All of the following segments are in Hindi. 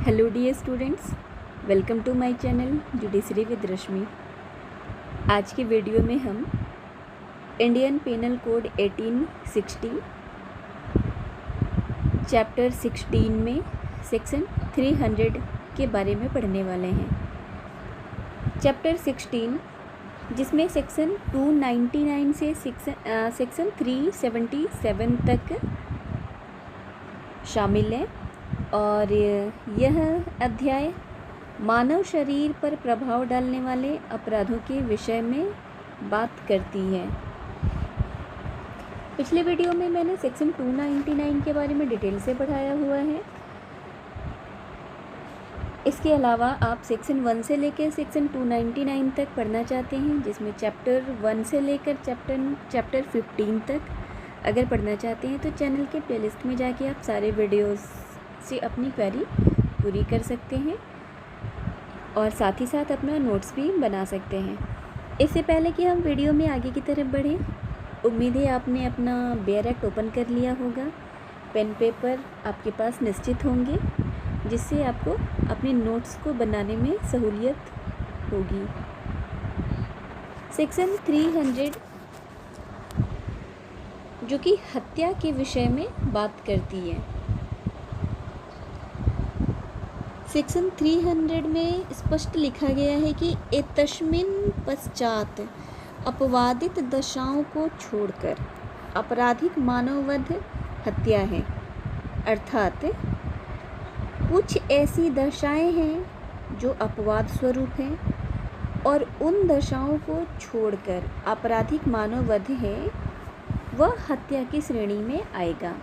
Hello dear students, welcome to my channel judiciary with Rashmi. आज के वीडियो में हम इंडियन पेनल कोड 1860 चैप्टर 16 में सेक्शन 300 के बारे में पढ़ने वाले हैं। चैप्टर 16 जिसमें सेक्शन 299 से सेक्शन 377 तक शामिल है और यह अध्याय मानव शरीर पर प्रभाव डालने वाले अपराधों के विषय में बात करती है। पिछले वीडियो में मैंने सेक्शन 299 के बारे में डिटेल से पढ़ाया हुआ है। इसके अलावा आप सेक्शन 1 से लेकर सेक्शन 299 तक पढ़ना चाहते हैं, जिसमें चैप्टर 1 से लेकर चैप्टर 15 तक अगर पढ़ना चाहते हैं तो चैनल के प्लेलिस्ट में जाके आप सारे वीडियोस से अपनी क्वेरी पूरी कर सकते हैं और साथ ही साथ अपना नोट्स भी बना सकते हैं। इससे पहले कि हम वीडियो में आगे की तरफ बढ़ें, उम्मीद है आपने अपना बेयर एक्ट ओपन कर लिया होगा। पेन पेपर आपके पास निश्चित होंगे, जिससे आपको अपने नोट्स को बनाने में सहूलियत होगी। सेक्शन 300 जो कि हत्या के विषय में बात करती है। सेक्शन 300 में स्पष्ट लिखा गया है कि एतस्मिन् पश्चात अपवादित दशाओं को छोड़कर आपराधिक मानववध हत्या है, अर्थात कुछ ऐसी दशाएं हैं जो अपवाद स्वरूप हैं और उन दशाओं को छोड़कर आपराधिक मानववध है वह हत्या की श्रेणी में आएगा।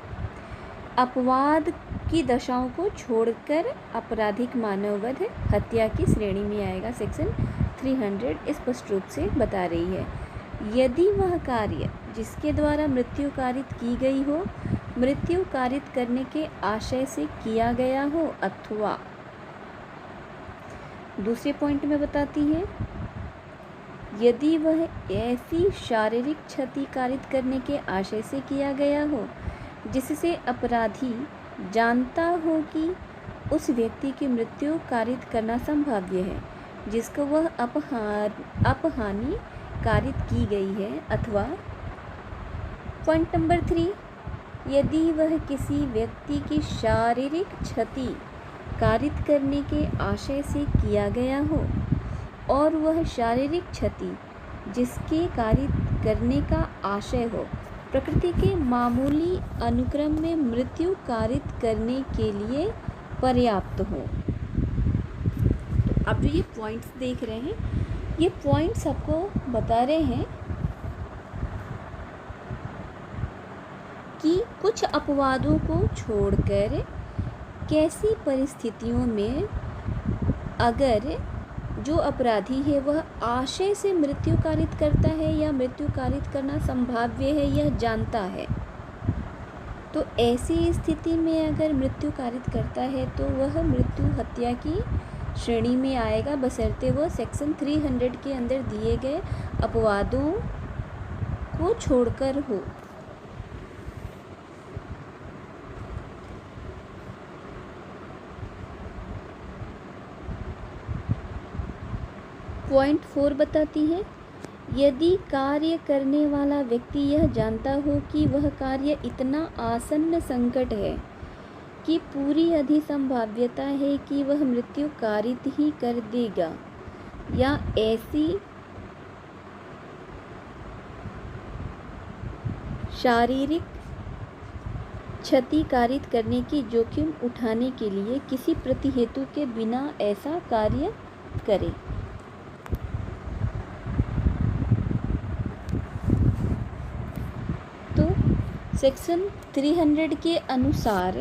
अपवाद की दशाओं को छोड़कर आपराधिक मानववध हत्या की श्रेणी में आएगा। सेक्शन 300 स्पष्ट रूप से बता रही है, यदि वह कार्य जिसके द्वारा मृत्यु कारित की गई हो मृत्यु कारित करने के आशय से किया गया हो, अथवा दूसरे पॉइंट में बताती है, यदि वह ऐसी शारीरिक क्षति कारित करने के आशय से किया गया हो जिससे अपराधी जानता हो कि उस व्यक्ति की मृत्यु कारित करना संभाव्य है जिसको वह अपहानि कारित की गई है, अथवा पॉइंट नंबर 3, यदि वह किसी व्यक्ति की शारीरिक क्षति कारित करने के आशय से किया गया हो और वह शारीरिक क्षति जिसके कारित करने का आशय हो प्रकृति के मामूली अनुक्रम में मृत्यु कारित करने के लिए पर्याप्त हो। तो आप जो ये पॉइंट्स देख रहे हैं, ये पॉइंट्स आपको बता रहे हैं कि कुछ अपवादों को छोड़कर कैसी परिस्थितियों में अगर जो अपराधी है वह आशय से मृत्यु कारित करता है या मृत्यु कारित करना संभाव्य है यह जानता है, तो ऐसी स्थिति में अगर मृत्यु कारित करता है तो वह मृत्यु हत्या की श्रेणी में आएगा, बशर्ते वह सेक्शन 300 के अंदर दिए गए अपवादों को छोड़कर हो। पॉइंट 4 बताती है, यदि कार्य करने वाला व्यक्ति यह जानता हो कि वह कार्य इतना आसन्न संकट है कि पूरी अधिसंभाव्यता है कि वह मृत्यु कारित ही कर देगा, या ऐसी शारीरिक क्षति कारित करने की जोखिम उठाने के लिए किसी प्रतिहेतु के बिना ऐसा कार्य करे। सेक्शन 300 के अनुसार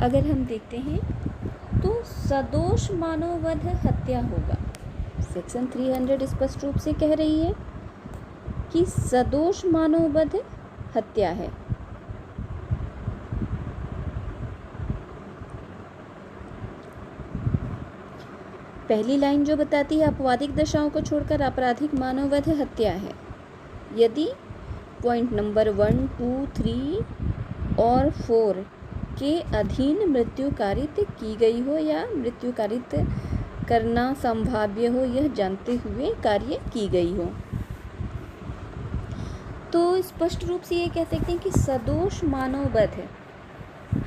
अगर हम देखते हैं तो सदोष मानववध हत्या होगा। सेक्शन 300 स्पष्ट रूप से कह रही है कि सदोष मानववध हत्या है। पहली लाइन जो बताती है आपराधिक दशाओं को छोड़कर आपराधिक मानववध हत्या है, यदि पॉइंट नंबर 1, 2, 3 और 4 के अधीन मृत्यु कारित की गई हो या मृत्यु कारित करना संभाव्य हो यह जानते हुए कार्य की गई हो। तो स्पष्ट रूप से ये कह सकते हैं कि सदोष मानव वध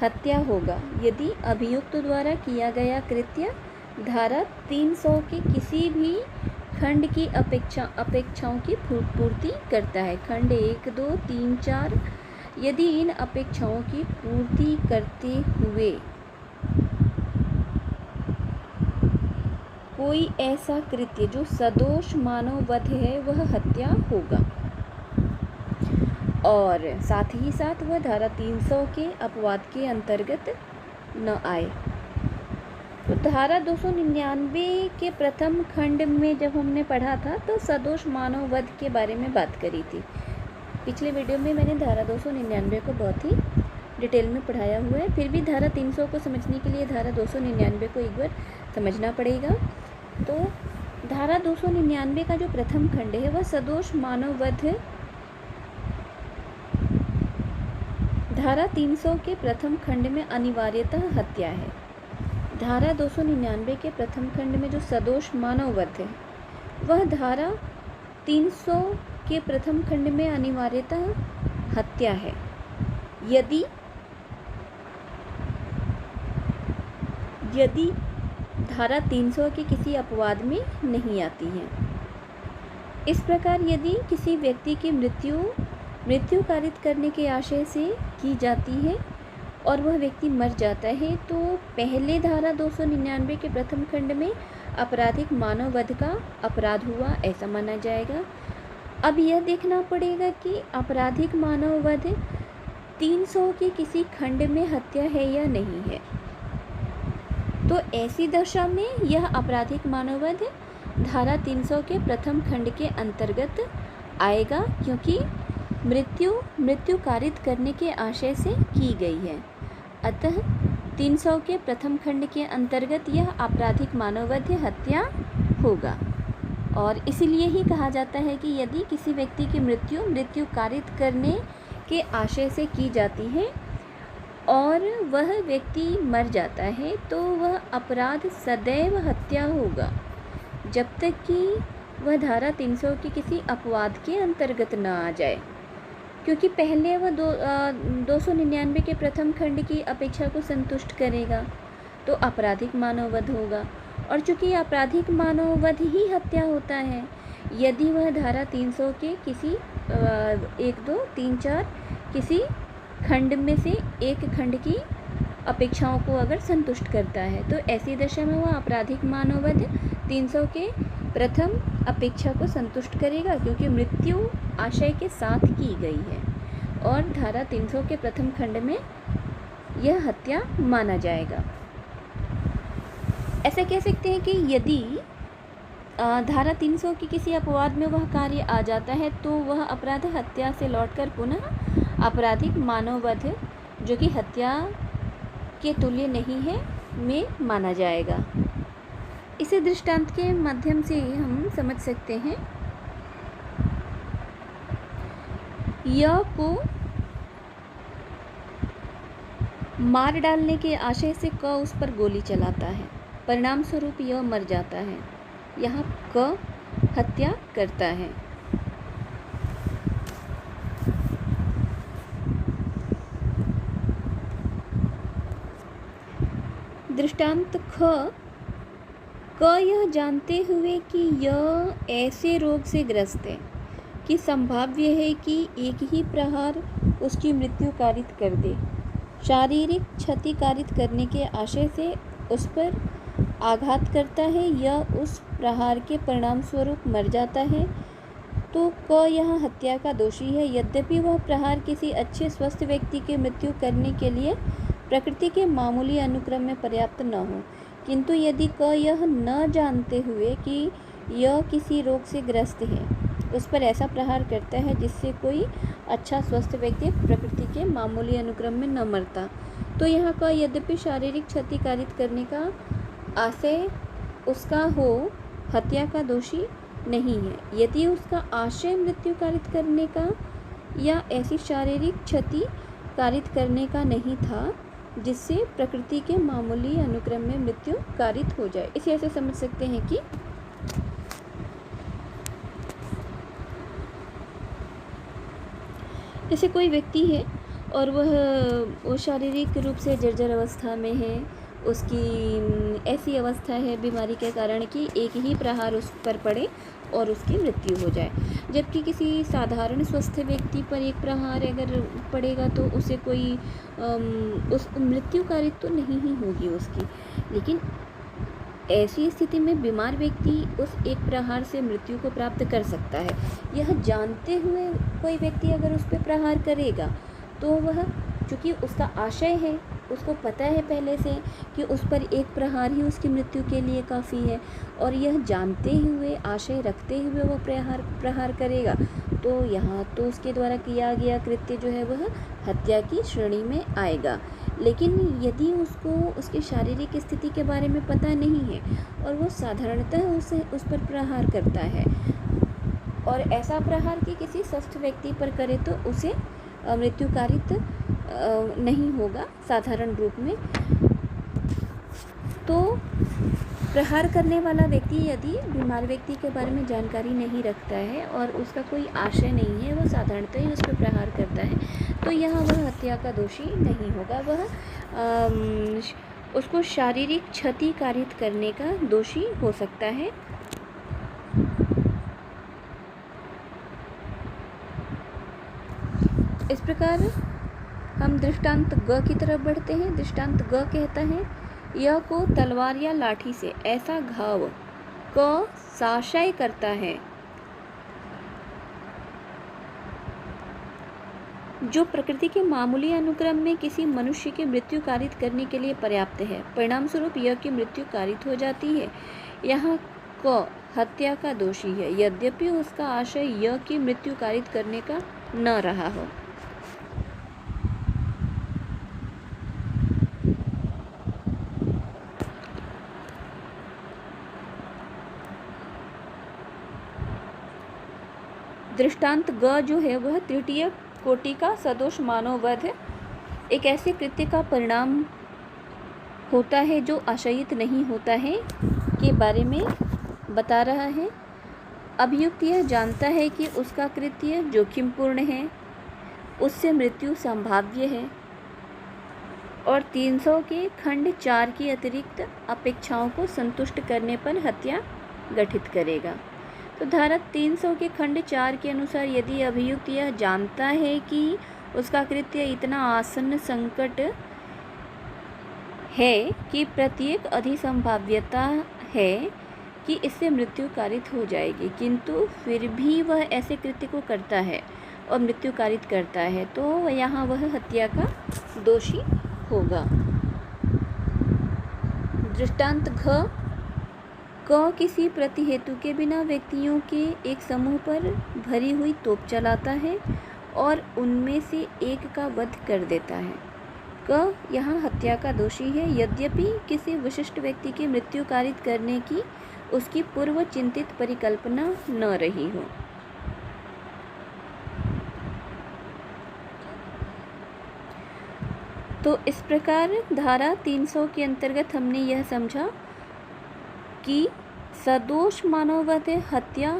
हत्या होगा यदि अभियुक्त द्वारा किया गया कृत्य धारा 300 के किसी भी खंड की अपेक्षाओं की पूर्ति करता है। खंड 1, 2, 3, 4 यदि इन अपेक्षाओं की पूर्ति करते हुए कोई ऐसा कृत्य जो सदोष मानव वध है वह हत्या होगा और साथ ही साथ वह धारा 300 के अपवाद के अंतर्गत न आए। तो धारा 299 के प्रथम खंड में जब हमने पढ़ा था तो सदोष मानव वध के बारे में बात करी थी। पिछले वीडियो में मैंने धारा 299 को बहुत ही डिटेल में पढ़ाया हुआ है। फिर भी धारा 300 को समझने के लिए धारा 299 को एक बार समझना पड़ेगा। तो धारा 299 का जो प्रथम खंड है वह सदोष मानव वध धारा 300 के प्रथम खंड में अनिवार्यतः हत्या है। धारा 299 के प्रथम खंड में जो सदोष मानव वध है वह धारा 300 के प्रथम खंड में अनिवार्यतः हत्या है यदि धारा 300 के किसी अपवाद में नहीं आती है। इस प्रकार यदि किसी व्यक्ति की मृत्यु कारित करने के आशय से की जाती है और वह व्यक्ति मर जाता है तो पहले धारा 299 के प्रथम खंड में आपराधिक मानव वध का अपराध हुआ ऐसा माना जाएगा। अब यह देखना पड़ेगा कि आपराधिक मानव वध 300 के किसी खंड में हत्या है या नहीं है। तो ऐसी दशा में यह आपराधिक मानव वध धारा 300 के प्रथम खंड के अंतर्गत आएगा क्योंकि मृत्यु कारित करने के आशय से की गई है। अतः 300 के प्रथम खंड के अंतर्गत यह आपराधिक मानव वध हत्या होगा और इसीलिए ही कहा जाता है कि यदि किसी व्यक्ति की मृत्यु कारित करने के आशय से की जाती है और वह व्यक्ति मर जाता है तो वह अपराध सदैव हत्या होगा जब तक कि वह धारा 300 के किसी अपवाद के अंतर्गत न आ जाए, क्योंकि पहले वह 299 के प्रथम खंड की अपेक्षा को संतुष्ट करेगा तो आपराधिक मानव वध होगा। और चूँकि आपराधिक मानव वध ही हत्या होता है यदि वह धारा 300 के किसी 1, 2, 3, 4 किसी खंड में से एक खंड की अपेक्षाओं को अगर संतुष्ट करता है तो ऐसी दशा में वह आपराधिक मानव वध 300 के प्रथम अपेक्षा को संतुष्ट करेगा क्योंकि मृत्यु आशय के साथ की गई है और धारा 300 के प्रथम खंड में यह हत्या माना जाएगा। ऐसे कह सकते हैं कि यदि धारा 300 की किसी अपवाद में वह कार्य आ जाता है तो वह अपराध हत्या से लौटकर पुनः आपराधिक मानव वध जो कि हत्या के तुल्य नहीं है में माना जाएगा। इसे दृष्टांत के माध्यम से हम समझ सकते हैं। य को मार डालने के आशय से क उस पर गोली चलाता है, परिणाम स्वरूप य मर जाता है। यहाँ क हत्या करता है। दृष्टांत ख क यह जानते हुए कि यह ऐसे रोग से ग्रस्त है कि संभाव्य है कि एक ही प्रहार उसकी मृत्यु कारित कर दे, शारीरिक क्षति कारित करने के आशय से उस पर आघात करता है या उस प्रहार के परिणाम स्वरूप मर जाता है तो क यह हत्या का दोषी है। यद्यपि वह प्रहार किसी अच्छे स्वस्थ व्यक्ति की मृत्यु करने के लिए प्रकृति के मामूली अनुक्रम में पर्याप्त न हो, किंतु यदि क यह न जानते हुए कि यह किसी रोग से ग्रस्त है उस पर ऐसा प्रहार करता है जिससे कोई अच्छा स्वस्थ व्यक्ति प्रकृति के मामूली अनुक्रम में न मरता, तो यहाँ क यद्यपि शारीरिक क्षति कारित करने का आशय उसका हो, हत्या का दोषी नहीं है। यदि उसका आशय मृत्यु कारित करने का या ऐसी शारीरिक क्षति कारित करने का नहीं था जिससे प्रकृति के मामूली अनुक्रम में मृत्यु कारित हो जाए। इसे ऐसे समझ सकते हैं कि जैसे कोई व्यक्ति है और वो शारीरिक रूप से जर्जर अवस्था में है, उसकी ऐसी अवस्था है बीमारी के कारण कि एक ही प्रहार उस पर पड़े और उसकी मृत्यु हो जाए, जबकि किसी साधारण स्वस्थ व्यक्ति पर एक प्रहार अगर पड़ेगा तो उसे कोई उस मृत्यु कारित तो नहीं ही होगी उसकी। लेकिन ऐसी स्थिति में बीमार व्यक्ति उस एक प्रहार से मृत्यु को प्राप्त कर सकता है। यह जानते हुए कोई व्यक्ति अगर उस पर प्रहार करेगा तो वह, चूँकि उसका आशय है, उसको पता है पहले से कि उस पर एक प्रहार ही उसकी मृत्यु के लिए काफ़ी है, और यह जानते हुए, आशय रखते हुए वह प्रहार करेगा, तो यहाँ तो उसके द्वारा किया गया कृत्य जो है वह हत्या की श्रेणी में आएगा। लेकिन यदि उसको उसकी शारीरिक स्थिति के बारे में पता नहीं है और वो साधारणतः उस पर प्रहार करता है, और ऐसा प्रहार कि किसी स्वस्थ व्यक्ति पर करे, तो उसे मृत्यु कारित नहीं होगा साधारण रूप में। तो प्रहार करने वाला व्यक्ति यदि बीमार व्यक्ति के बारे में जानकारी नहीं रखता है और उसका कोई आशय नहीं है, वो साधारणतः ही उस पर प्रहार करता है, तो यहाँ वह हत्या का दोषी नहीं होगा, वह उसको शारीरिक क्षति कारित करने का दोषी हो सकता है। इस प्रकार हम दृष्टांत ग की तरफ बढ़ते हैं। दृष्टांत ग कहता है, यह को तलवार या लाठी से ऐसा घाव क साशय करता है जो प्रकृति के मामूली अनुक्रम में किसी मनुष्य की मृत्यु कारित करने के लिए पर्याप्त है। परिणाम स्वरूप यह की मृत्यु कारित हो जाती है। यहाँ क हत्या का दोषी है, यद्यपि उसका आशय यह की मृत्यु कारित करने का न रहा हो। दृष्टांत ग जो है वह तृतीय कोटि का सदोष मानव वध एक ऐसे कृत्य का परिणाम होता है जो आशयित नहीं होता है के बारे में बता रहा है। अभियुक्त यह जानता है कि उसका कृत्य जोखिमपूर्ण है, उससे मृत्यु संभाव्य है, और 300 के खंड 4 की अतिरिक्त अपेक्षाओं को संतुष्ट करने पर हत्या गठित करेगा। तो धारा 300 के खंड 4 के अनुसार यदि अभियुक्त यह जानता है कि उसका कृत्य इतना आसन्न संकट है कि प्रत्येक अधिसंभाव्यता है कि इससे मृत्यु कारित हो जाएगी, किंतु फिर भी वह ऐसे कृत्य को करता है और मृत्यु कारित करता है, तो यहाँ वह हत्या का दोषी होगा। दृष्टांत घ क किसी प्रतिहेतु के बिना व्यक्तियों के एक समूह पर भरी हुई तोप चलाता है और उनमें से एक का वध कर देता है। क यहाँ हत्या का दोषी है, यद्यपि किसी विशिष्ट व्यक्ति की मृत्यु कारित करने की उसकी पूर्व चिंतित परिकल्पना न रही हो। तो इस प्रकार धारा 300 के अंतर्गत हमने यह समझा कि सदोष मानववध हत्या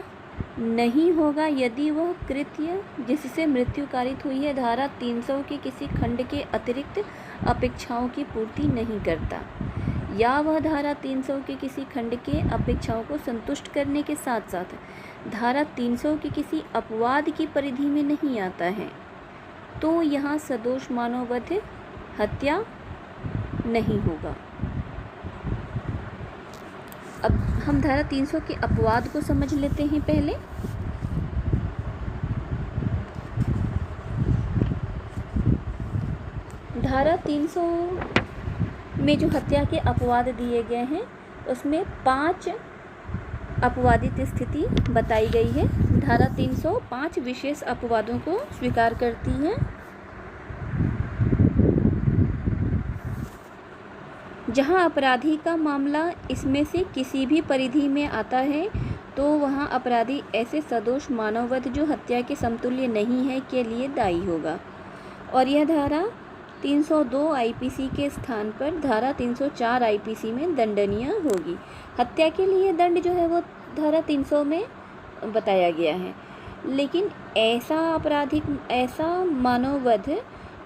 नहीं होगा यदि वह कृत्य जिससे मृत्यु कारित हुई है धारा 300 के किसी खंड के अतिरिक्त अपेक्षाओं की पूर्ति नहीं करता, या वह धारा 300 के किसी खंड के अपेक्षाओं को संतुष्ट करने के साथ साथ धारा 300 के किसी अपवाद की परिधि में नहीं आता है, तो यहाँ सदोष मानववध हत्या नहीं होगा। अब हम धारा 300 के अपवाद को समझ लेते हैं पहले। धारा 300 में जो हत्या के अपवाद दिए गए हैं उसमें 5 अपवादित स्थिति बताई गई है। धारा 300 5 विशेष अपवादों को स्वीकार करती है। जहाँ अपराधी का मामला इसमें से किसी भी परिधि में आता है तो वहाँ अपराधी ऐसे सदोष मानववध जो हत्या के समतुल्य नहीं है के लिए दायी होगा। और यह धारा 302 आईपीसी के स्थान पर धारा 304 आईपीसी में दंडनीय होगी। हत्या के लिए दंड जो है वो धारा 300 में बताया गया है, लेकिन ऐसा मानव वध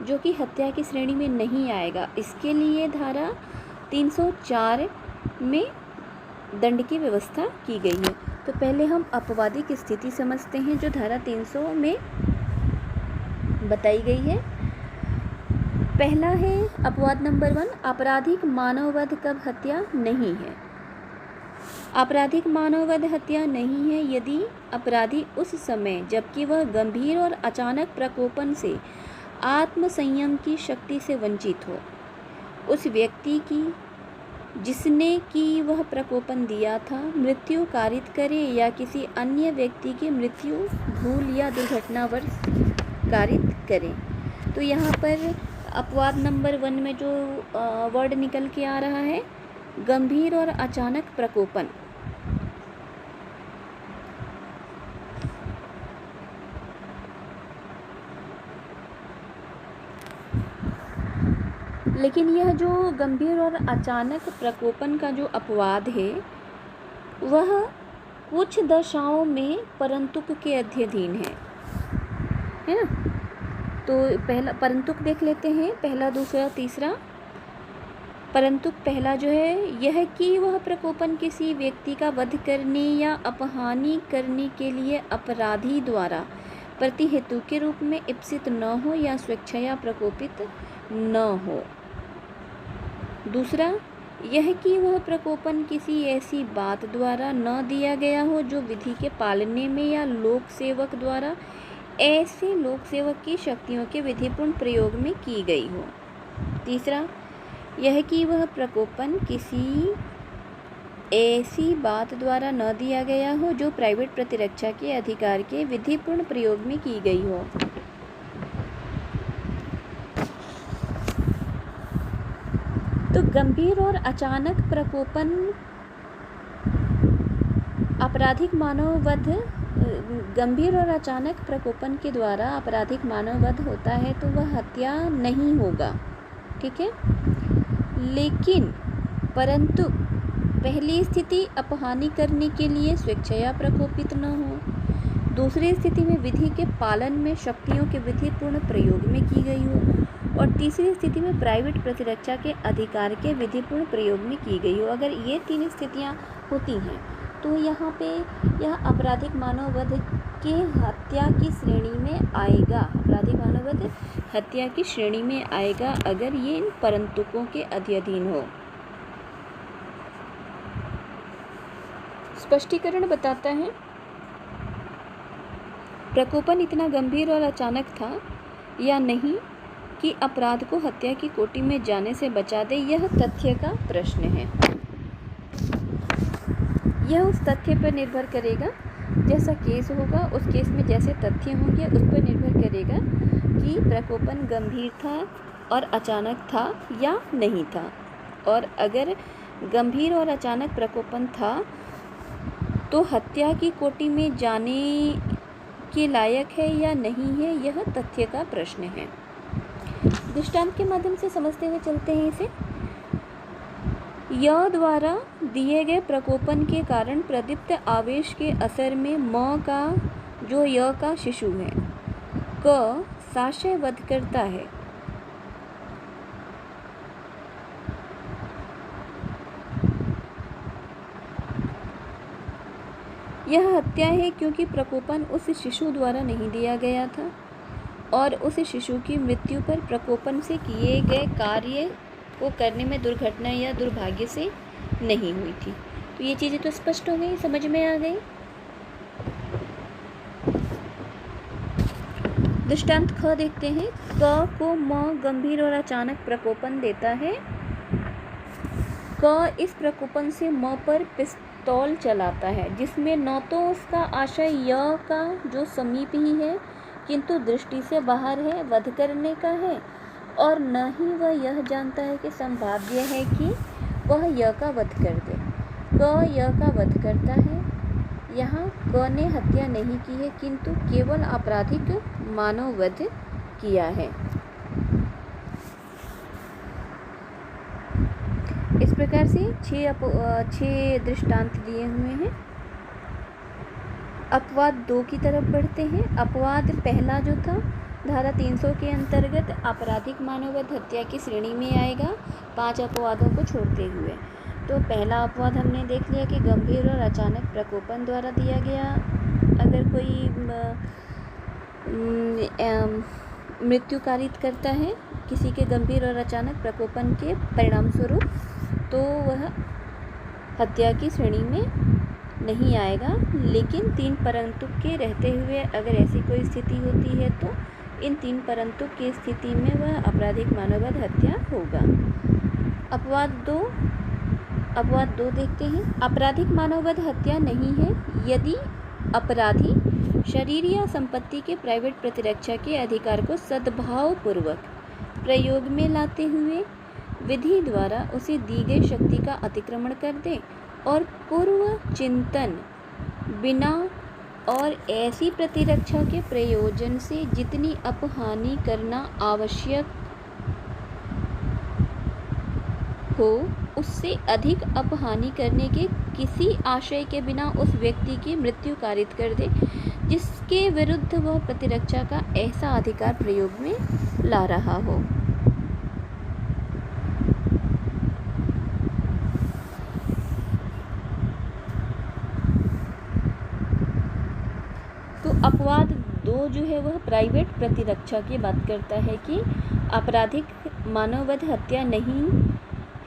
जो कि हत्या की श्रेणी में नहीं आएगा, इसके लिए धारा 304 में दंड की व्यवस्था की गई है। तो पहले हम अपवादी की स्थिति समझते हैं जो धारा 300 में बताई गई है। पहला है अपवाद नंबर 1, आपराधिक मानववध कब हत्या नहीं है। आपराधिक मानववध हत्या नहीं है यदि अपराधी उस समय जबकि वह गंभीर और अचानक प्रकोपन से आत्मसंयम की शक्ति से वंचित हो, उस व्यक्ति की जिसने कि वह प्रकोपन दिया था मृत्यु कारित करे या किसी अन्य व्यक्ति की मृत्यु भूल या दुर्घटनावश कारित करे। तो यहाँ पर अपवाद नंबर 1 में जो वर्ड निकल के आ रहा है, गंभीर और अचानक प्रकोपन। लेकिन यह जो गंभीर और अचानक प्रकोपन का जो अपवाद है वह कुछ दशाओं में परंतुक के अध्ययन है ना। तो पहला परंतुक देख लेते हैं, पहला, दूसरा, तीसरा। परंतुक पहला जो है यह कि वह प्रकोपन किसी व्यक्ति का वध करने या अपहानि करने के लिए अपराधी द्वारा प्रति हेतु के रूप में इप्सित न हो या स्वेच्छया प्रकोपित न हो। दूसरा, यह कि वह प्रकोपन किसी ऐसी बात द्वारा न दिया गया हो जो विधि के पालने में या लोक सेवक द्वारा ऐसे लोक सेवक की शक्तियों के विधिपूर्ण प्रयोग में की गई हो। तीसरा, यह कि वह प्रकोपन किसी ऐसी बात द्वारा न दिया गया हो जो प्राइवेट प्रतिरक्षा के अधिकार के विधिपूर्ण प्रयोग में की गई हो। तो गंभीर और अचानक प्रकोपन आपराधिक मानववध, गंभीर और अचानक प्रकोपन के द्वारा आपराधिक मानववध होता है तो वह हत्या नहीं होगा, ठीक है। लेकिन परंतु पहली स्थिति अपहानि करने के लिए स्वेच्छया प्रकोपित न हो, दूसरी स्थिति में विधि के पालन में शक्तियों के विधिपूर्ण प्रयोग में की गई हो, और तीसरी स्थिति में प्राइवेट प्रतिरक्षा के अधिकार के विधिपूर्ण प्रयोग में की गई हो। अगर ये 3 स्थितियां होती हैं तो यहाँ पे यह आपराधिक मानववध के हत्या की श्रेणी में आएगा। आपराधिक मानववध हत्या की श्रेणी में आएगा अगर ये इन परंतुकों के अधीन हो। स्पष्टीकरण बताता है, प्रकोपन इतना गंभीर और अचानक था या नहीं कि अपराध को हत्या की कोटि में जाने से बचा दे, यह तथ्य का प्रश्न है। यह उस तथ्य पर निर्भर करेगा, जैसा केस होगा उस केस में जैसे तथ्य होंगे उस पर निर्भर करेगा कि प्रकोपन गंभीर था और अचानक था या नहीं था। और अगर गंभीर और अचानक प्रकोपन था तो हत्या की कोटि में जाने के लायक है या नहीं है, यह तथ्य का प्रश्न है। दृष्टांत के माध्यम से समझते हुए चलते हैं इसे। य द्वारा दिए गए प्रकोपन के कारण प्रदीप्त आवेश के असर में म का जो य का शिशु है क साशय वध करता है। यह हत्या है क्योंकि प्रकोपन उस शिशु द्वारा नहीं दिया गया था और उस शिशु की मृत्यु पर प्रकोपन से किए गए कार्य को करने में दुर्घटना या दुर्भाग्य से नहीं हुई थी। तो ये चीज़ें तो स्पष्ट हो गई, समझ में आ गई। दृष्टांत ख देखते हैं। क को म गंभीर और अचानक प्रकोपन देता है। क इस प्रकोपन से म पर पिस्तौल चलाता है जिसमें न तो उसका आशय य का जो समीप ही है किंतु दृष्टि से बाहर है वध करने का है, और न ही वह यह जानता है कि संभाव्य है कि वह य का वध कर दे। क य का वध करता है। यहाँ क ने हत्या नहीं की है किंतु केवल आपराधिक मानववध किया है। इस प्रकार से 6 दृष्टांत दिए हुए हैं। अपवाद 2 की तरफ बढ़ते हैं। अपवाद पहला जो था धारा 300 के अंतर्गत आपराधिक मानववध हत्या की श्रेणी में आएगा 5 अपवादों को छोड़ते हुए। तो पहला अपवाद हमने देख लिया कि गंभीर और अचानक प्रकोपन द्वारा दिया गया अगर कोई मृत्यु कारित करता है किसी के गंभीर और अचानक प्रकोपन के परिणाम स्वरूप, तो वह हत्या की श्रेणी में नहीं आएगा। लेकिन 3 परंतु के रहते हुए अगर ऐसी कोई स्थिति होती है तो इन 3 परंतु की स्थिति में वह आपराधिक मानववध हत्या होगा। अपवाद 2 देखते हैं। आपराधिक मानववध हत्या नहीं है यदि अपराधी शरीर या संपत्ति के प्राइवेट प्रतिरक्षा के अधिकार को सद्भावपूर्वक प्रयोग में लाते हुए विधि द्वारा उसे दी गई शक्ति का अतिक्रमण कर दे और पूर्व चिंतन बिना और ऐसी प्रतिरक्षा के प्रयोजन से जितनी अपहानि करना आवश्यक हो उससे अधिक अपहानि करने के किसी आशय के बिना उस व्यक्ति की मृत्यु कारित कर दे जिसके विरुद्ध वह प्रतिरक्षा का ऐसा अधिकार प्रयोग में ला रहा हो। तो अपवाद 2 जो है वह प्राइवेट प्रतिरक्षा की बात करता है कि आपराधिक मानववध हत्या नहीं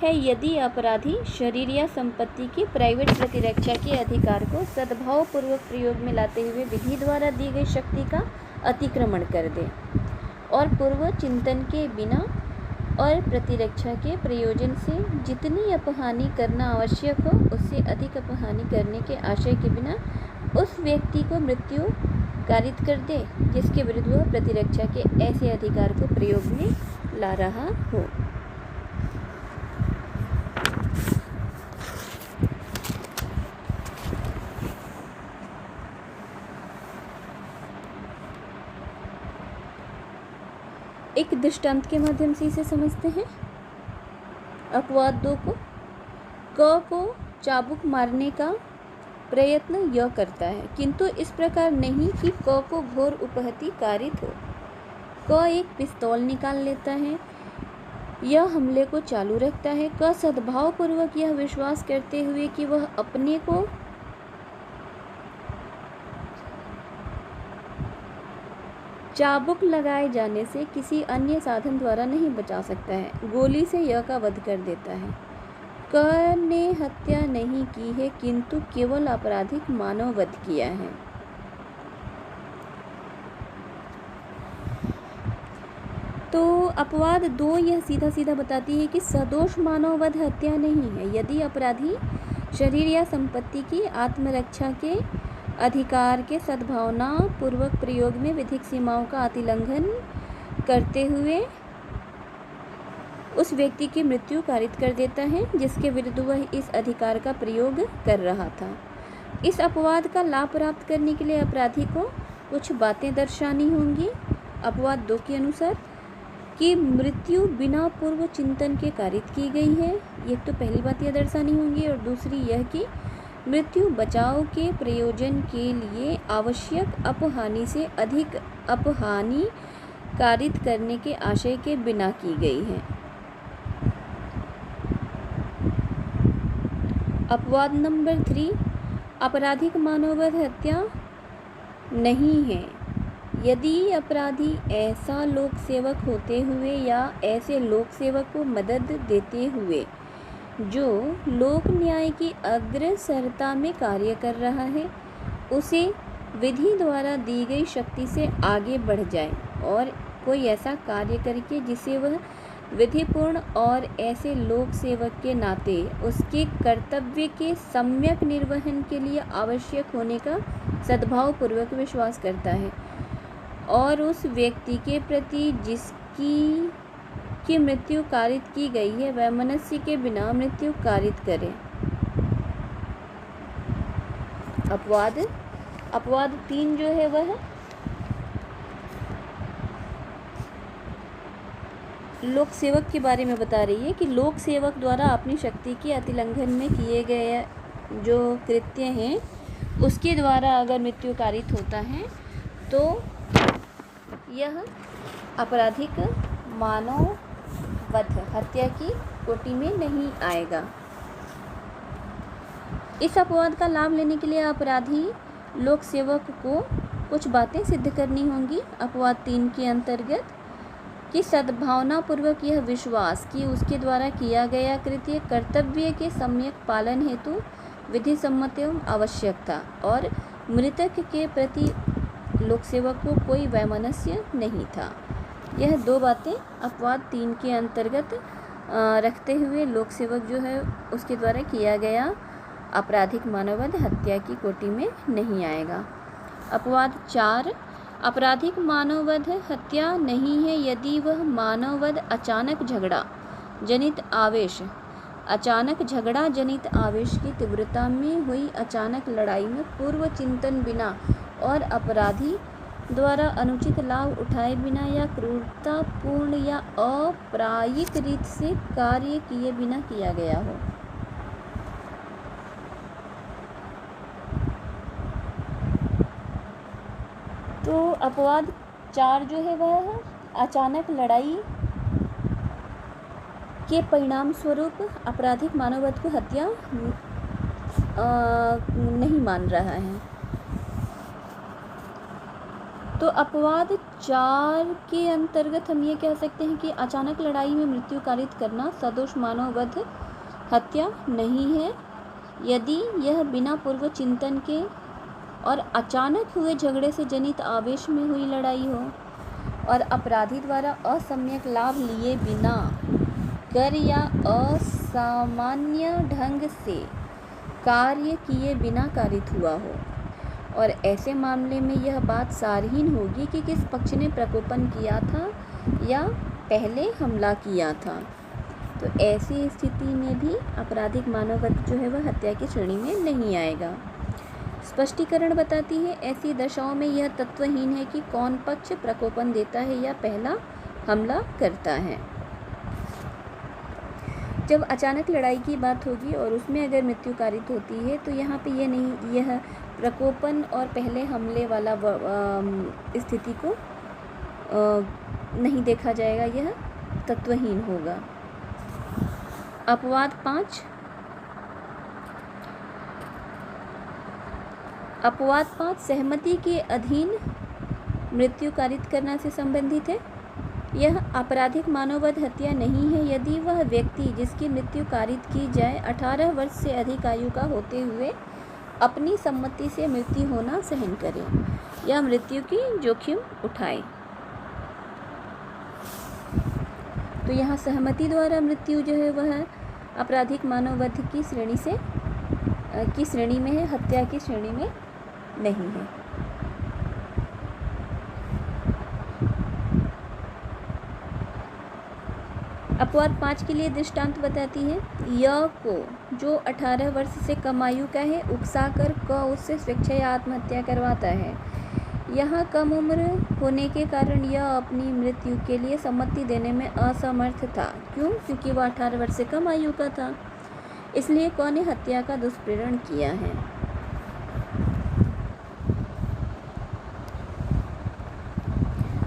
है यदि अपराधी शरीर या संपत्ति की प्राइवेट प्रतिरक्षा के अधिकार को सद्भावपूर्वक प्रयोग में लाते हुए विधि द्वारा दी गई शक्ति का अतिक्रमण कर दे और पूर्व चिंतन के बिना और प्रतिरक्षा के प्रयोजन से जितनी अपहानि करना आवश्यक हो उससे अधिक अपहानि करने के आशय के बिना उस व्यक्ति को मृत्यु कारित कर दे जिसके विरुद्ध वह प्रतिरक्षा के ऐसे अधिकार को प्रयोग में ला रहा हो। एक दृष्टांत के माध्यम से इसे समझते हैं। अपवाद 2 को चाबुक मारने का प्रयत्न यह करता है किंतु इस प्रकार नहीं कि क को घोर उपहति कारित हो। क एक पिस्तौल निकाल लेता है, यह हमले को चालू रखता है। क सद्भावपूर्वक यह विश्वास करते हुए कि वह अपने को चाबुक लगाए जाने से किसी अन्य साधन द्वारा नहीं बचा सकता है, गोली से यह का वध कर देता है। क ने हत्या नहीं की है किंतु केवल आपराधिक मानव वध किया है। तो अपवाद 2 यह सीधा सीधा बताती है कि सदोष मानव वध हत्या नहीं है यदि अपराधी शरीर या संपत्ति की आत्मरक्षा के अधिकार के सद्भावना पूर्वक प्रयोग में विधिक सीमाओं का अतिलंघन करते हुए उस व्यक्ति की मृत्यु कारित कर देता है जिसके विरुद्ध वह इस अधिकार का प्रयोग कर रहा था। इस अपवाद का लाभ प्राप्त करने के लिए अपराधी को कुछ बातें दर्शानी होंगी। अपवाद 2 के अनुसार कि मृत्यु बिना पूर्व चिंतन के कारित की गई है, ये तो पहली बात यह दर्शानी होंगी, और दूसरी यह कि मृत्यु बचाव के प्रयोजन के लिए आवश्यक अपहानि से अधिक अपहानि कारित करने के आशय के बिना की गई है। अपवाद नंबर 3 आपराधिक मानववध हत्या नहीं है यदि अपराधी ऐसा लोक सेवक होते हुए या ऐसे लोक सेवक को मदद देते हुए जो लोक न्याय की अग्रसरता में कार्य कर रहा है उसे विधि द्वारा दी गई शक्ति से आगे बढ़ जाए और कोई ऐसा कार्य करके जिसे वह विधिपूर्ण और ऐसे लोक सेवक के नाते उसके कर्तव्य के सम्यक निर्वहन के लिए आवश्यक होने का सद्भावपूर्वक विश्वास करता है और उस व्यक्ति के प्रति जिसकी की मृत्यु कारित की गई है वह मनुष्य के बिना मृत्यु कारित करे। अपवाद 3 जो है वह लोक सेवक के बारे में बता रही है कि लोक सेवक द्वारा अपनी शक्ति के अतिलंघन में किए गए जो कृत्य हैं उसके द्वारा अगर मृत्यु कारित होता है तो यह आपराधिक मानव वध हत्या की कोटि में नहीं आएगा। इस अपवाद का लाभ लेने के लिए अपराधी लोक सेवक को कुछ बातें सिद्ध करनी होंगी। अपवाद 3 के अंतर्गत कि सद्भावना पूर्वक यह विश्वास कि उसके द्वारा किया गया कृत्य कर्तव्य के सम्यक पालन हेतु विधि सम्मत एवं आवश्यक था और मृतक के प्रति लोक सेवक को कोई वैमनस्य नहीं था। यह 2 बातें अपवाद 3 के अंतर्गत रखते हुए लोक सेवक जो है उसके द्वारा किया गया आपराधिक मानववध हत्या की कोटि में नहीं आएगा। अपवाद 4 आपराधिक मानववध हत्या नहीं है यदि वह मानववध अचानक झगड़ा जनित आवेश की तीव्रता में हुई अचानक लड़ाई में पूर्व चिंतन बिना और अपराधी द्वारा अनुचित लाभ उठाए बिना या क्रूरतापूर्ण या अप्रायिक रीत से कार्य किए बिना किया गया हो। तो अपवाद 4 जो है वह अचानक लड़ाई के परिणाम स्वरूप आपराधिक मानववध को हत्या नहीं मान रहा है। तो अपवाद 4 के अंतर्गत हम ये कह सकते हैं कि अचानक लड़ाई में मृत्यु कारित करना सदोष मानववध हत्या नहीं है यदि यह बिना पूर्व चिंतन के और अचानक हुए झगड़े से जनित आवेश में हुई लड़ाई हो और अपराधी द्वारा असम्यक लाभ लिए बिना कर या असामान्य ढंग से कार्य किए बिना कारित हुआ हो। और ऐसे मामले में यह बात सारहीन होगी कि किस पक्ष ने प्रकोपन किया था या पहले हमला किया था। तो ऐसी स्थिति में भी आपराधिक मानववध जो है वह हत्या की श्रेणी में नहीं आएगा। स्पष्टीकरण बताती है ऐसी दशाओं में यह तत्वहीन है कि कौन पक्ष प्रकोपन देता है या पहला हमला करता है। जब अचानक लड़ाई की बात होगी और उसमें अगर मृत्यु कारित होती है तो यहाँ पे यह प्रकोपन और पहले हमले वाला स्थिति को नहीं देखा जाएगा, यह तत्वहीन होगा। अपवाद 5 सहमति के अधीन मृत्यु कारित करना से संबंधित है। यह आपराधिक मानववध हत्या नहीं है यदि वह व्यक्ति जिसकी मृत्यु कारित की जाए 18 वर्ष से अधिक आयु का होते हुए अपनी सम्मति से मृत्यु होना सहन करे या मृत्यु की जोखिम उठाए। तो यहाँ सहमति द्वारा मृत्यु जो है वह आपराधिक मानववध की श्रेणी में है, हत्या की श्रेणी में नहीं है। अपवाद 5 के लिए दृष्टांत बताती है। य को जो 18 वर्ष से कम आयु का है उकसाकर क उससे स्वेच्छया आत्महत्या करवाता है। यहाँ कम उम्र होने के कारण यह अपनी मृत्यु के लिए सम्मति देने में असमर्थ था। क्यों? क्योंकि वह 18 वर्ष से कम आयु का था, इसलिए क ने हत्या का दुष्प्रेरण किया है।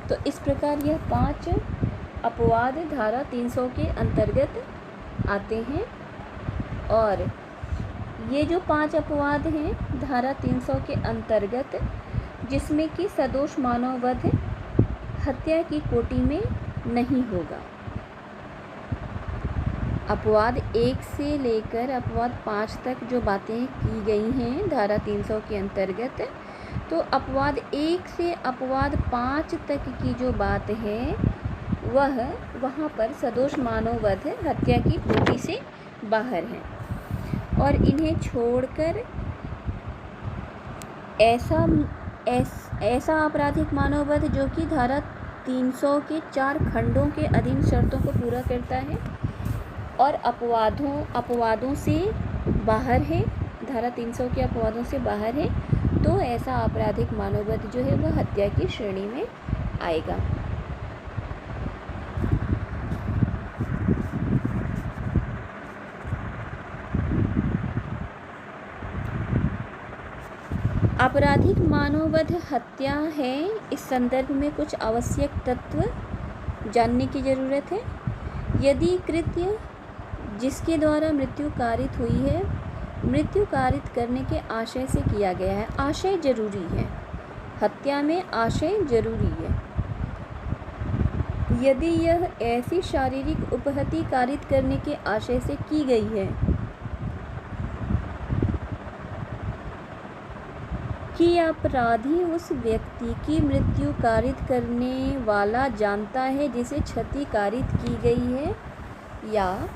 तो इस प्रकार यह 5 अपवाद धारा 300 के अंतर्गत आते हैं और ये जो 5 अपवाद हैं धारा 300 के अंतर्गत जिसमें कि सदोष मानववध हत्या की कोटि में नहीं होगा। अपवाद 1 से लेकर अपवाद 5 तक जो बातें की गई हैं धारा 300 के अंतर्गत, तो अपवाद 1 से अपवाद 5 तक की जो बात है वह वहाँ पर सदोष मानववध हत्या की कोटि से बाहर है और इन्हें छोड़कर ऐसा आपराधिक मानववध जो कि धारा 300 के 4 खंडों के अधीन शर्तों को पूरा करता है और अपवादों से बाहर है, धारा 300 के अपवादों से बाहर है, तो ऐसा आपराधिक मानववध जो है वह हत्या की श्रेणी में आएगा। आपराधिक मानववध हत्या है। इस संदर्भ में कुछ आवश्यक तत्व जानने की ज़रूरत है। यदि कृत्य जिसके द्वारा मृत्यु कारित हुई है, मृत्यु कारित करने के आशय से किया गया है। आशय जरूरी है, हत्या में आशय जरूरी है। यदि यह ऐसी शारीरिक उपहति कारित करने के आशय से की गई है कि अपराधी उस व्यक्ति की मृत्यु कारित करने वाला जानता है जिसे क्षति कारित की गई है, या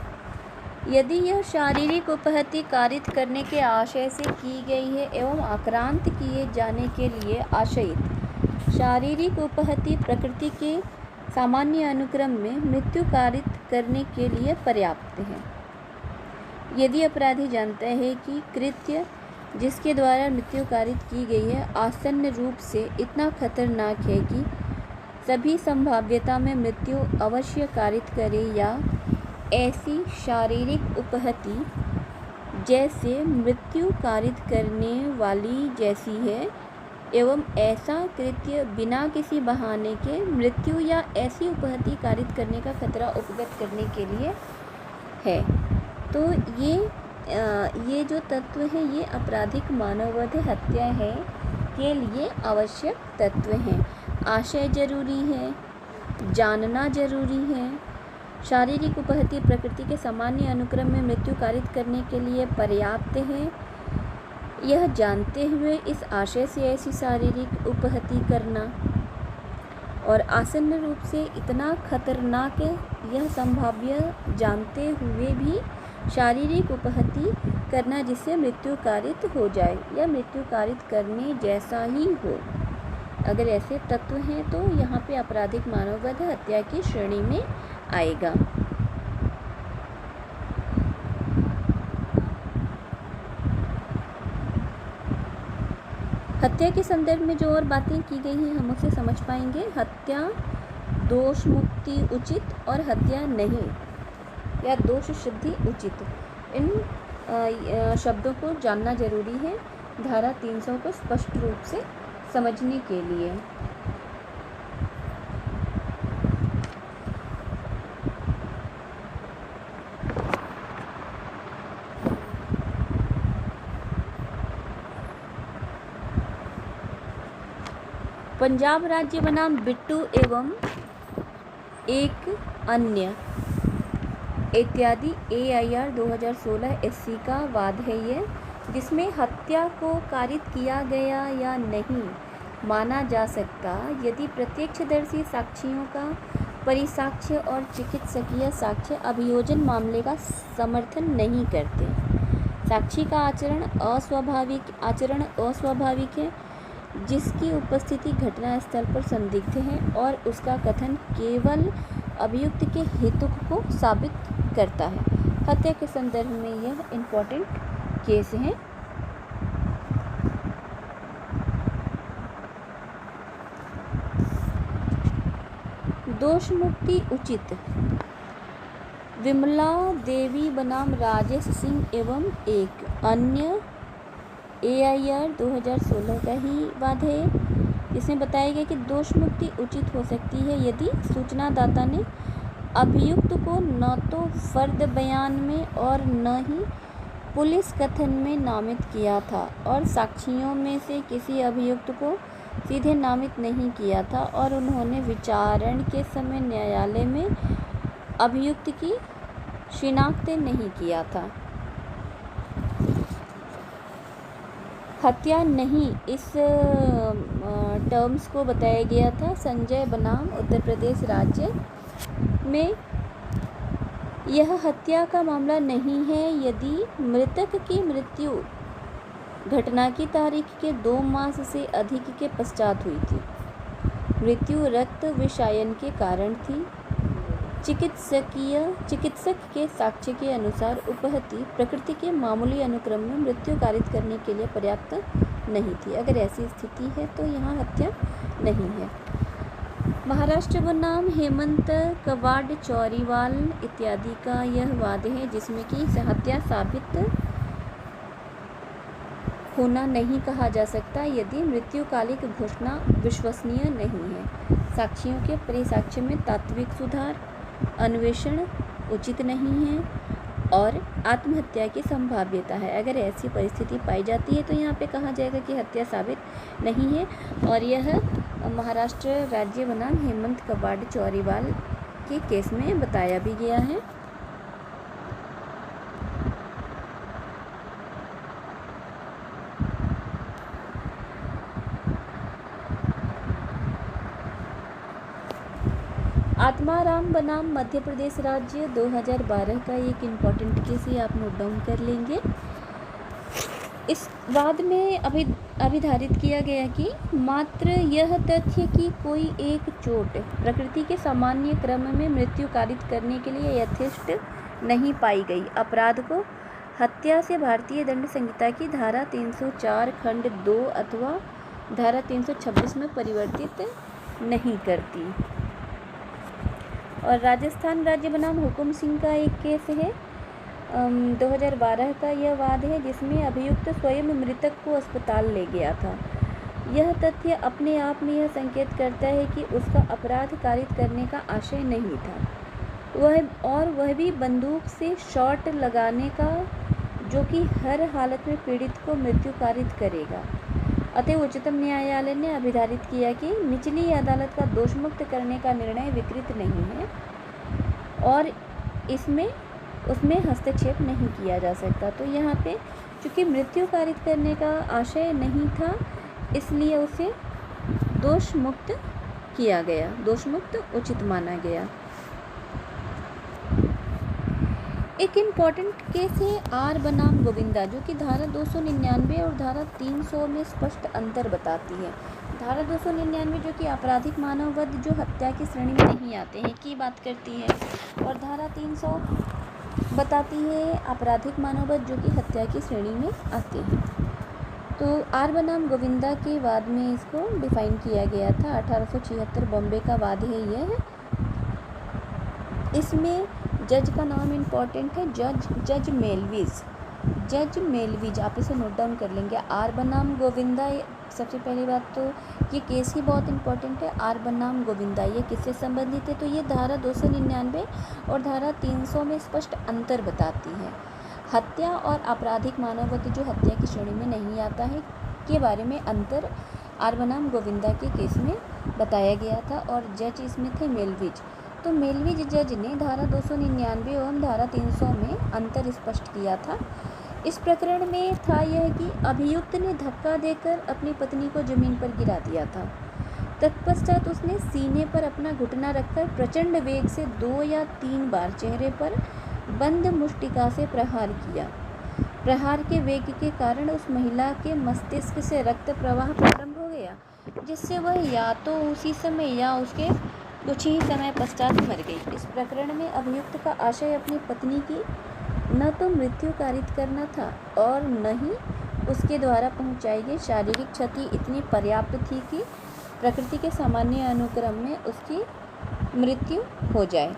यदि यह शारीरिक उपहति कारित करने के आशय से की गई है एवं आक्रांत किए जाने के लिए आशयित शारीरिक उपहति प्रकृति के सामान्य अनुक्रम में मृत्यु कारित करने के लिए पर्याप्त है। यदि अपराधी जानता है कि कृत्य जिसके द्वारा मृत्यु कारित की गई है आसन्न रूप से इतना खतरनाक है कि सभी संभाव्यता में मृत्यु अवश्य कारित करे, या ऐसी शारीरिक उपहति जैसे मृत्यु कारित करने वाली जैसी है, एवं ऐसा कृत्य बिना किसी बहाने के मृत्यु या ऐसी उपहति कारित करने का खतरा उपगत करने के लिए है। तो ये जो तत्व है ये आपराधिक मानववध हत्या है के लिए आवश्यक तत्व हैं। आशय जरूरी है, जानना जरूरी है, शारीरिक उपहति प्रकृति के सामान्य अनुक्रम में मृत्यु कारित करने के लिए पर्याप्त है। यह जानते हुए इस आशय से ऐसी शारीरिक उपहति करना, और आसन्न रूप से इतना खतरनाक यह संभाव्य जानते हुए भी शारीरिक उपहति करना जिससे मृत्यु कारित हो जाए या मृत्यु कारित करने जैसा ही हो। अगर ऐसे तत्व हैं तो यहाँ पे आपराधिक मानववध हत्या की श्रेणी में आएगा। हत्या के संदर्भ में जो और बातें की गई हैं हम उसे समझ पाएंगे। हत्या दोष मुक्ति उचित और हत्या नहीं, या दोष सिद्धि उचित, इन शब्दों को जानना जरूरी है धारा 300 को स्पष्ट रूप से समझने के लिए। पंजाब राज्य बनाम बिट्टू एवं एक अन्य इत्यादि AIR 2016 SC का वाद है ये, जिसमें हत्या को कारित किया गया या नहीं माना जा सकता यदि प्रत्यक्षदर्शी साक्षियों का परिसाक्ष्य और चिकित्सकीय साक्ष्य अभियोजन मामले का समर्थन नहीं करते। साक्षी का आचरण अस्वाभाविक है, जिसकी उपस्थिति घटना स्थल पर संदिग्ध है और उसका कथन केवल अभियुक्त के हेतु को साबित करता है। हत्या के संदर्भ में यह इम्पोर्टेंट केस है। दोष मुक्ति उचित। विमला देवी बनाम राजेश सिंह एवं एक अन्य AIR 2016 का ही वाद है, जिसमें बताया गया कि दोष मुक्ति उचित हो सकती है यदि सूचनादाता ने अभियुक्त को न तो फर्द बयान में और न ही पुलिस कथन में नामित किया था और साक्षियों में से किसी अभियुक्त को सीधे नामित नहीं किया था, और उन्होंने विचारण के समय न्यायालय में अभियुक्त की शिनाख्त नहीं किया था। हत्या नहीं, इस टर्म्स को बताया गया था संजय बनाम उत्तर प्रदेश राज्य में। यह हत्या का मामला नहीं है यदि मृतक की मृत्यु घटना की तारीख के 2 मास से अधिक के पश्चात हुई थी। मृत्यु रक्त विषायन के कारण थी। चिकित्सक के साक्ष्य के अनुसार उपहति प्रकृति के मामूली अनुक्रम में मृत्यु कारित करने के लिए पर्याप्त नहीं थी। अगर ऐसी स्थिति है तो यहाँ हत्या नहीं है। महाराष्ट्र बनाम हेमंत कवाड चौरीवाल इत्यादि का यह वाद है, जिसमें कि हत्या साबित होना नहीं कहा जा सकता यदि मृत्युकालिक घोषणा विश्वसनीय नहीं है। साक्ष्यों के परिसाक्ष्य में तात्विक सुधार, अन्वेषण उचित नहीं है और आत्महत्या की संभाव्यता है। अगर ऐसी परिस्थिति पाई जाती है तो यहाँ पे कहा जाएगा कि हत्या साबित नहीं है। और यह महाराष्ट्र राज्य बनाम हेमंत कबाड़ चौरीवाल के केस में बताया भी गया है। आत्माराम बनाम मध्य प्रदेश राज्य 2012 का एक इम्पॉर्टेंट केस ही आप नोट डाउन कर लेंगे। इस वाद में अभिधारित किया गया कि मात्र यह तथ्य कि कोई एक चोट प्रकृति के सामान्य क्रम में मृत्यु कारित करने के लिए यथेष्ट नहीं पाई गई अपराध को हत्या से भारतीय दंड संहिता की धारा 304 खंड 2 अथवा धारा 326 में परिवर्तित नहीं करती। और राजस्थान राज्य बनाम हुकुम सिंह का एक केस है 2012 का यह वाद है जिसमें अभियुक्त स्वयं मृतक को अस्पताल ले गया था। यह तथ्य अपने आप में यह संकेत करता है कि उसका अपराध कारित करने का आशय नहीं था, वह भी बंदूक से शॉट लगाने का, जो कि हर हालत में पीड़ित को मृत्यु कारित करेगा। अतः उच्चतम न्यायालय ने अभिधारित किया कि निचली अदालत का दोषमुक्त करने का निर्णय विकृत नहीं है और उसमें हस्तक्षेप नहीं किया जा सकता। तो यहाँ पे चूँकि मृत्यु कारित करने का आशय नहीं था इसलिए उसे दोषमुक्त किया गया, दोषमुक्त उचित माना गया। एक इम्पॉर्टेंट केस है आर बनाम गोविंदा, जो कि धारा 299 और धारा 300 में स्पष्ट अंतर बताती है। धारा 299 जो कि आपराधिक मानववध जो हत्या की श्रेणी में नहीं आते हैं की बात करती है, और धारा 300 बताती है आपराधिक मानववध जो कि हत्या की श्रेणी में आते हैं। तो आर बनाम गोविंदा के वाद में इसको डिफाइन किया गया था। 1876 बॉम्बे का वाद है यह। इसमें जज का नाम इम्पॉर्टेंट है, जज मेलविज आप इसे नोट डाउन कर लेंगे। आर बनाम गोविंदा, सबसे पहली बात तो ये केस ही बहुत इंपॉर्टेंट है। आर बनाम गोविंदा ये किससे संबंधित है, तो ये धारा 299 और धारा 300 में स्पष्ट अंतर बताती है। हत्या और आपराधिक मानववध जो हत्या की श्रेणी में नहीं आता है के बारे में अंतर आर बनाम गोविंदा के केस में बताया गया था और जज इसमें थे मेलविज। तो मेलविज जज ने धारा 299 एवं धारा 300 में अंतर स्पष्ट किया था। इस प्रकरण में था यह कि अभियुक्त ने धक्का देकर अपनी पत्नी को जमीन पर गिरा दिया था। तत्पश्चात उसने सीने पर अपना घुटना रखकर प्रचंड वेग से 2 या 3 बार चेहरे पर बंद मुष्टिका से प्रहार किया। प्रहार के वेग के कारण उस महिला के मस्तिष्क से रक्त प्रवाह प्रारंभ हो गया, जिससे वह या तो उसी समय या उसके कुछ ही समय पश्चात मर गई। इस प्रकरण में अभियुक्त का आशय अपनी पत्नी की न तो मृत्यु कारित करना था और न ही उसके द्वारा पहुंचाई गई शारीरिक क्षति इतनी पर्याप्त थी कि प्रकृति के सामान्य अनुक्रम में उसकी मृत्यु हो जाए।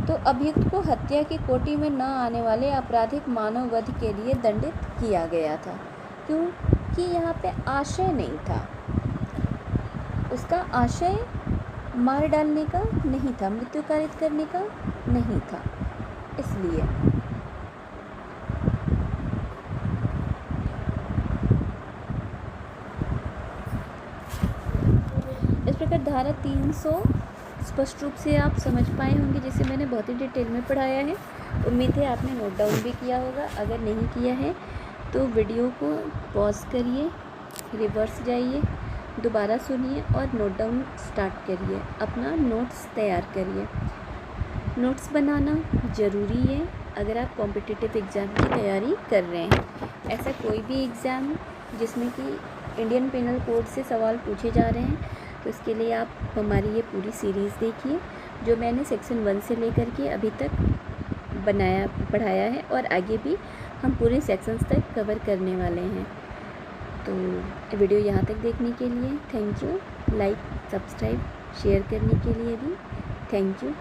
तो अभियुक्त को हत्या की कोटि में न आने वाले आपराधिक मानववध के लिए दंडित किया गया था, क्योंकि यहाँ पे आशय नहीं था। उसका आशय मार डालने का नहीं था, मृत्यु कारित करने का नहीं था। इसलिए इस प्रकार धारा 300 स्पष्ट रूप से आप समझ पाए होंगे, जिसे मैंने बहुत ही डिटेल में पढ़ाया है। उम्मीद है आपने नोट डाउन भी किया होगा। अगर नहीं किया है तो वीडियो को पॉज करिए, रिवर्स जाइए, दोबारा सुनिए और नोट डाउन स्टार्ट करिए। अपना नोट्स तैयार करिए। नोट्स बनाना ज़रूरी है अगर आप कॉम्पिटिटिव एग्ज़ाम की तैयारी कर रहे हैं। ऐसा कोई भी एग्ज़ाम जिसमें कि इंडियन पेनल कोड से सवाल पूछे जा रहे हैं, तो इसके लिए आप हमारी ये पूरी सीरीज़ देखिए जो मैंने सेक्शन 1 से लेकर के अभी तक पढ़ाया है, और आगे भी हम पूरे सेक्शंस तक कवर करने वाले हैं। तो वीडियो यहाँ तक देखने के लिए thank you. Like, subscribe, share करने के लिए भी थैंक यू।